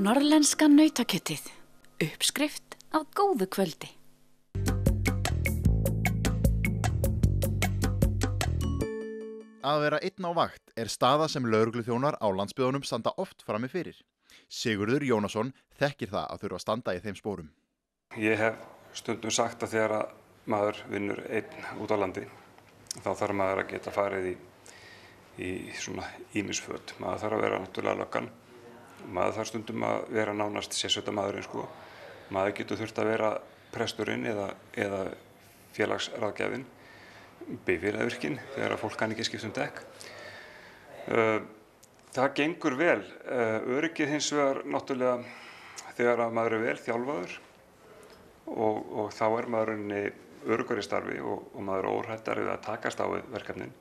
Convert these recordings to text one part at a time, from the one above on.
Norðlenska nautakjötið. Uppskrift af góðu kvöldi. Að vera einn á vakt staða sem lögregluþjónar á landsbyggðunum standa oft frammi fyrir. Sigurður Jónasson þekkir það að þurfa að standa í þeim spórum. Ég hef stundum sagt að þegar maður vinnur einn út á landi, þá þarf maður að geta farið í svona ýmisföt. Maður þarf að vera náttúrulega löggan. Maður þarf stundum að vera nánast sérsveitarmaðurinn sko. Maður getur þurft að vera presturinn eða félagsráðgjafinn, bifvélavirkinn þegar fólk kann ekki skipta dekk. Það gengur vel. Öryggið hins vegar náttúrulega þegar maður vel þjálfaður og þá maður öruggur í starfi og maður óhræddari við að takast á við verkefnin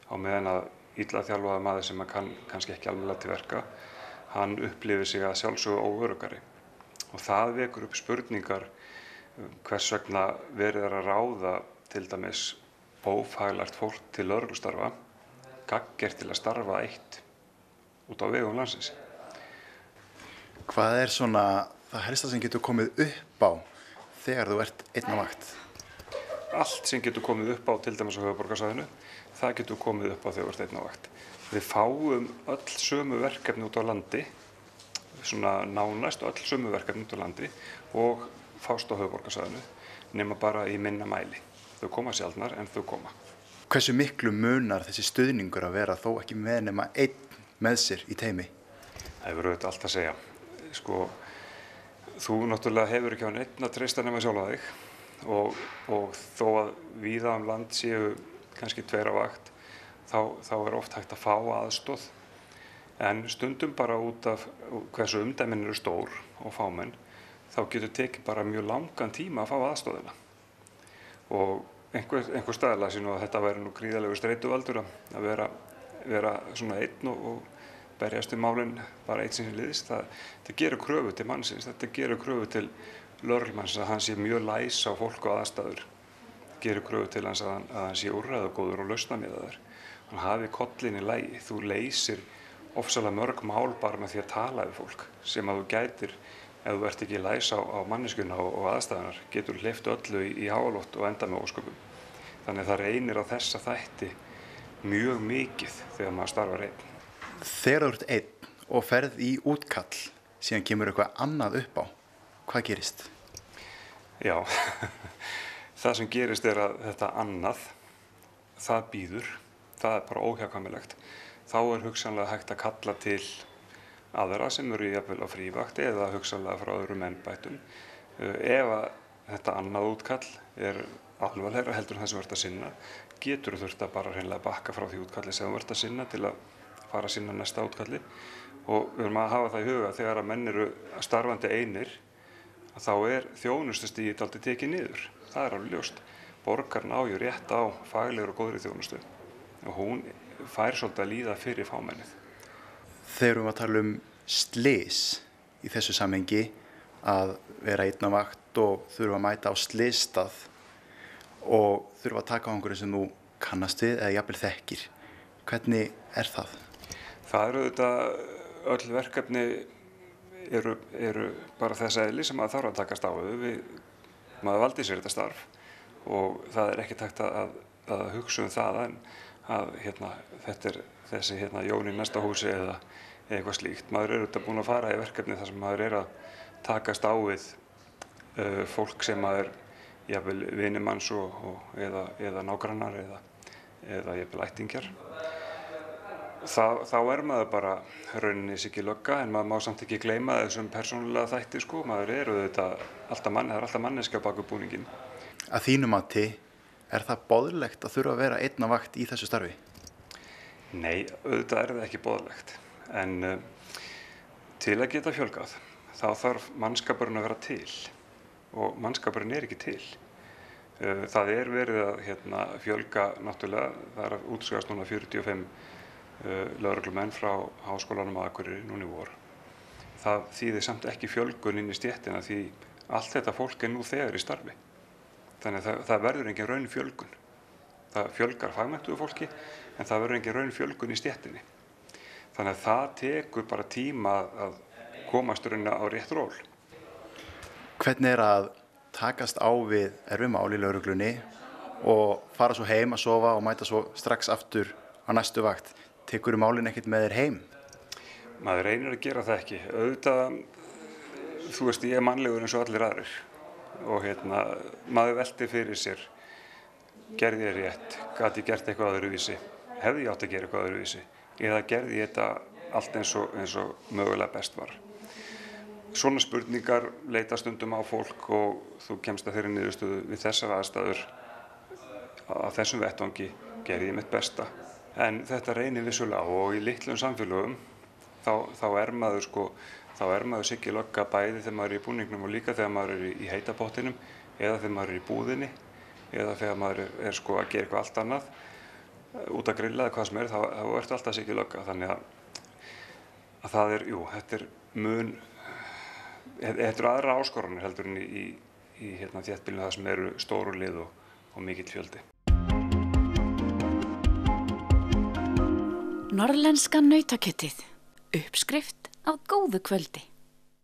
á meðan að illa þjálfaður maður sem kann kannski ekki almennilega til verka, hann upplifir sig að sjálfsögðu óöruggari. Og það vekur upp spurningar hvers vegna verið að ráða til dæmis ófaglært fólk til lögreglustarfa, gagngert til að starfa eitt út á vegum landsins. Hvað svona það helsta sem getur komið upp á þegar þú ert einn á vakt? Allt sem getur komið upp á til dæmis á höfuðborgarsvæðinu, það getur komið upp á þegar þú ert einn á vakt. Við fáum öll sömu verkefni út á landi, svona nánast öll sömu verkefni út á landi og fást á höfuðborgarsvæðinu, nema bara í minna mæli. Þau koma sjaldnar en þau koma. Hversu miklu munar þessi stuðningur að vera þó ekki með nema einn með sér í teymi? Það hefur auðvitað allt að segja. Sko, þú náttúrulega hefur ekki á neitt að treysta nema sjálfa þig og þó að víða land séu kannski 2 á vakt, þá oft hægt að fá aðstoð. En stundum bara út af hversu umdæmin eru stór og fámenn, þá getur tekið bara mjög langan tíma að fá aðstoðina. Og einhver staðlega sé nú að þetta væri nú gríðarlegur streituvaldur að vera svona einn og berjast við málin bara einn sem liðs. Þetta gerir kröfu til mannsins, þetta gerir kröfu til lögreglumannsins að hann sé mjög læs á fólk og aðstæður. Gerir kröfu til hans að hann sé úrræðagóður og lausnamiðaður. Hann hafi kollinn í lagi. Þú leysir ofsalega mörg mál bara með því að tala við fólk sem að þú gætir, ef þú ert ekki læs á manneskjuna og aðstæðunar, getur hleypt öllu í háaloft og enda með ósköpum. Þannig að það reynir á þessa þætti mjög mikið þegar maður starfar einn. Þegar þú ert einn og ferð í útkall, síðan kemur eitthvað annað upp á, hvað gerist? Já, það sem gerist að þetta annað, það bíður, það bara óhjákvæmilegt. Þá hugsanlega hægt að kalla til aðra sem eru jafnvel á frívakt eða hugsanlega frá öðrum embættum. Ef þetta annað útkall alvarlegra heldur en það sem þú ert að sinna, getur þú þurft að bara hreinlega bakka frá því útkalli sem þú ert að sinna til að fara að sinna næsta útkalli. Og við erum að hafa það í huga þegar að menn eru starfandi einir, þá þjónustustigið dálítið tekið niður. Það alveg ljóst. Borgarinn á ju rétt á faglegri og góðri þjónustu og hún fær svolítið að líða fyrir fámennið. Þegar við að tala slys í þessu samhengi, að vera einn á vakt og þurfa að mæta á slysstað og þurfa að taka á einhverju sem þú kannast við eða jafnvel þekkir. Hvernig það? Það auðvitað öll verkefni eru bara þess eðli sem maður þarf að takast á við. Maður valdi sér þetta starf og það ekkert hægt að hugsa það en að þetta þessi Jón í næsta húsi eða eitthvað slíkt. Maður auðvitað búinn að fara í verkefni þar sem maður að takast á við fólk sem maður jafnvel vinir manns eða nágrannar eða jafnvel ættingjar. Þá maður bara rauninni ekki lögga en maður má samt ekki gleyma þessum persónulega þætti sko. Maður auðvitað það er alltaf manneskja bak við búninginn. Að þínu mati, það boðlegt að þurfa að vera einn á vakt í þessu starfi? Nei, auðvitað það ekki boðlegt. En til að geta fjölgað, þá þarf mannskapurinn að vera til. Og mannskapurinn ekki til. Það verið að fjölga náttúrulega, það að útskrifast núna 45 lögreglumenn frá Háskólanum á Akureyri núna í vor. Það þýðir samt ekki fjölgun inn í stéttina því allt þetta fólk nú þegar í starfi. Þannig að það verður engin raunfjölgun. Það fjölgar fagmenntuðu fólki en það verður engin raunfjölgun í stéttinni. Þannig að það tekur bara tíma að komast rauninni á rétt ról. Hvernig að takast á við erfið mál í lögreglunni og fara svo heim að sofa og mæta svo strax aftur á næstu vakt? Tekurðu málin ekkert með þér heim? Maður reynir að gera það ekki. Auðvitað, þú veist, ég mannlegur eins og allir aðrir og maður velti fyrir sér, gerði ég rétt, gat ég gert eitthvað öðruvísi, hefði ég átt að gera eitthvað öðruvísi eða gerði ég þetta allt eins og mögulega best var. Svona spurningar leita stundum á fólk og þú kemst að þeirri niðurstöðu við þessar aðstæður á þessum vettvangi gerði ég mitt besta. En þetta reynir vissulega og í litlum samfélögum þá er maður Siggi Lögga bæði þegar maður er í búningnum og líka þegar maður er í heita pottinum eða þegar maður er í búðinni eða þegar maður er að gera eitthvað allt annað út að grilla eða hvað sem þá ertu alltaf Siggi Lögga. Þannig að það er, þetta eru aðra áskoranir heldur en í þéttbýlinu það sem eru stóru lið og mikill fjöldi. Norðlenska nautakjötið. Uppskrift á góðu kvöldi.